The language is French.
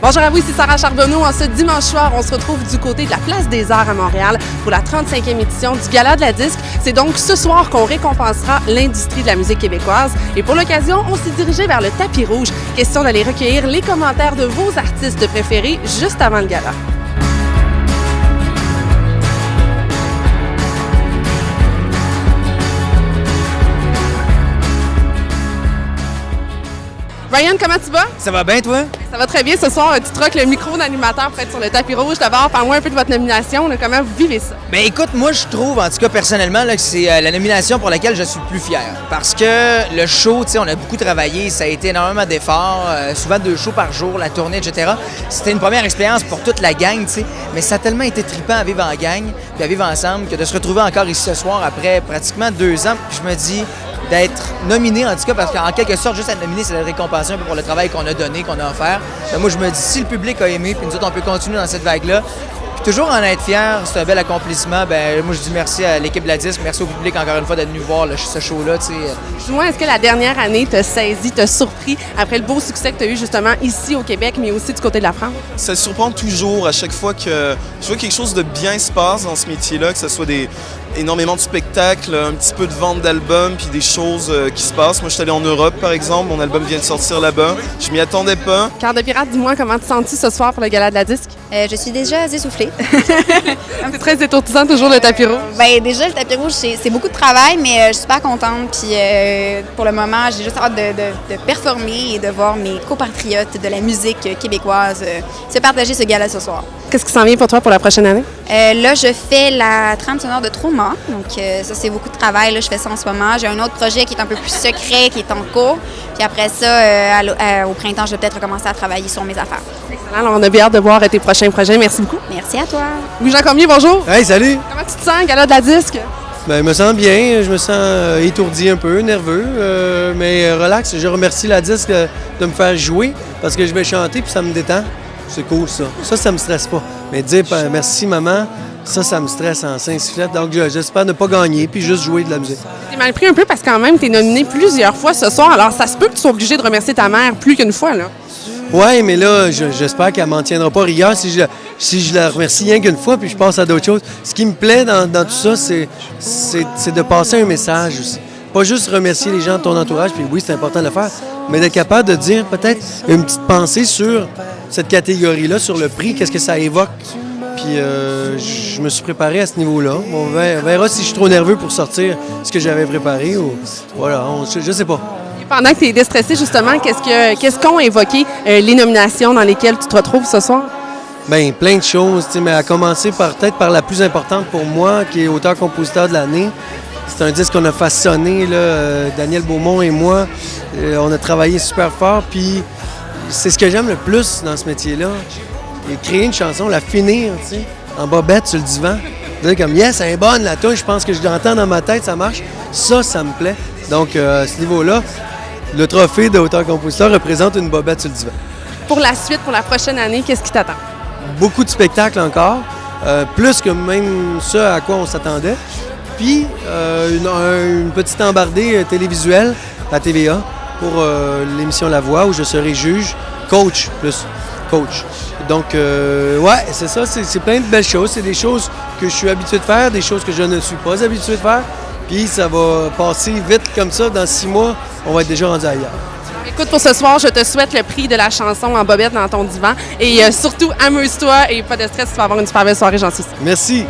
Bonjour à vous, ici Sarah Charbonneau. En ce dimanche soir, on se retrouve du côté de la Place des Arts à Montréal pour la 35e édition du Gala de la disque. C'est donc ce soir qu'on récompensera l'industrie de la musique québécoise. Et pour l'occasion, on s'est dirigé vers le tapis rouge. Question d'aller recueillir les commentaires de vos artistes préférés juste avant le gala. Ryan, comment tu vas? Ça va bien, toi? Ça va très bien. Ce soir, tu troques le micro d'animateur pour être sur le tapis rouge. D'abord, parle-moi un peu de votre nomination. Là, comment vous vivez ça? Ben écoute, moi je trouve, en tout cas personnellement, là, que c'est la nomination pour laquelle je suis le plus fier. Parce que le show, tu sais, on a beaucoup travaillé, ça a été énormément d'efforts, souvent 2 shows par jour, la tournée, etc. C'était une première expérience pour toute la gang, tu sais, mais ça a tellement été trippant à vivre en gang, puis à vivre ensemble, que de se retrouver encore ici ce soir après pratiquement 2 ans, puis je me dis d'être nominé, en tout cas, parce qu'en quelque sorte, juste être nominé, c'est de récompenser un peu pour le travail qu'on a donné, qu'on a offert. Ben, moi, je me dis, si le public a aimé, puis nous autres, on peut continuer dans cette vague-là, puis toujours en être fier, c'est un bel accomplissement. Ben, moi, je dis merci à l'équipe de la disque, merci au public, encore une fois, d'être venu voir ce show-là, tu sais. Dis-moi, est-ce que la dernière année t'a saisi, t'a surpris, après le beau succès que tu as eu justement ici au Québec, mais aussi du côté de la France? Ça surprend toujours à chaque fois que je vois quelque chose de bien se passe dans ce métier-là, que ce soit énormément de spectacles, un petit peu de vente d'albums, puis des choses qui se passent. Moi, je suis allé en Europe, par exemple. Mon album vient de sortir là-bas. Je m'y attendais pas. Cœur de pirate, dis-moi, comment te sens-tu ce soir pour le Gala de la disque? Je suis déjà essoufflée. C'est très étourdissant, toujours le tapis rouge. Déjà, le tapis rouge, c'est beaucoup de travail, mais je suis super contente. Puis pour le moment, j'ai juste hâte de performer et de voir mes compatriotes de la musique québécoise se partager ce gala ce soir. Qu'est-ce qui s'en vient pour toi pour la prochaine année? Là, je fais la trame sonore de Trauma. Donc, ça, c'est beaucoup de travail. Là, je fais ça en ce moment. J'ai un autre projet qui est un peu plus secret, qui est en cours. Puis après ça, au printemps, je vais peut-être recommencer à travailler sur mes affaires. Excellent. Alors, on a bien hâte de voir tes prochains projets. Merci beaucoup. Merci à toi. Louis-Jean Cormier, bonjour. Hey, salut! Comment tu te sens, Gala de la disque? Ben, je me sens bien, je me sens étourdi un peu, nerveux, mais relax. Je remercie la disque de me faire jouer parce que je vais chanter puis ça me détend. C'est cool, ça. Ça me stresse pas. Mais dire merci, maman, ça me stresse en Saint-Sifflet. Donc, j'espère ne pas gagner puis juste jouer de la musique. T'es mal pris un peu parce que quand même, t'es nominé plusieurs fois ce soir. Alors, ça se peut que tu sois obligé de remercier ta mère plus qu'une fois, là. Oui, mais là, j'espère qu'elle m'en tiendra pas rigueur si je la remercie rien qu'une fois puis je passe à d'autres choses. Ce qui me plaît dans tout ça, c'est de passer un message aussi. Pas juste remercier les gens de ton entourage, puis oui, c'est important de le faire, mais d'être capable de dire peut-être une petite pensée sur cette catégorie-là, sur le prix, qu'est-ce que ça évoque. Puis je me suis préparé à ce niveau-là. On verra si je suis trop nerveux pour sortir ce que j'avais préparé ou voilà, je sais pas. Et pendant que tu es déstressé, justement, qu'est-ce qu'ont évoqué les nominations dans lesquelles tu te retrouves ce soir? Bien, plein de choses, mais à commencer peut-être par la plus importante pour moi, qui est auteur-compositeur de l'année. C'est un disque qu'on a façonné, là, Daniel Beaumont et moi. On a travaillé super fort, puis c'est ce que j'aime le plus dans ce métier-là. Et créer une chanson, la finir, tu sais, en bobette sur le divan. Dire comme, yes, elle est bonne, la tune, je pense que je l'entends dans ma tête, ça marche. Ça me plaît. Donc, à ce niveau-là, le trophée d'auteur-compositeur représente une bobette sur le divan. Pour la suite, pour la prochaine année, qu'est-ce qui t'attend? Beaucoup de spectacles encore, plus que même ce à quoi on s'attendait. Puis, une petite embardée télévisuelle à TVA pour l'émission La Voix, où je serai juge, coach. Donc, ouais, c'est ça, c'est plein de belles choses. C'est des choses que je suis habitué de faire, des choses que je ne suis pas habitué de faire. Puis, ça va passer vite comme ça. Dans 6 mois, on va être déjà rendu ailleurs. Écoute, pour ce soir, je te souhaite le prix de la chanson en bobette dans ton divan. Et surtout, amuse-toi et pas de stress, tu vas avoir une super belle soirée, j'en suis sûre. Merci.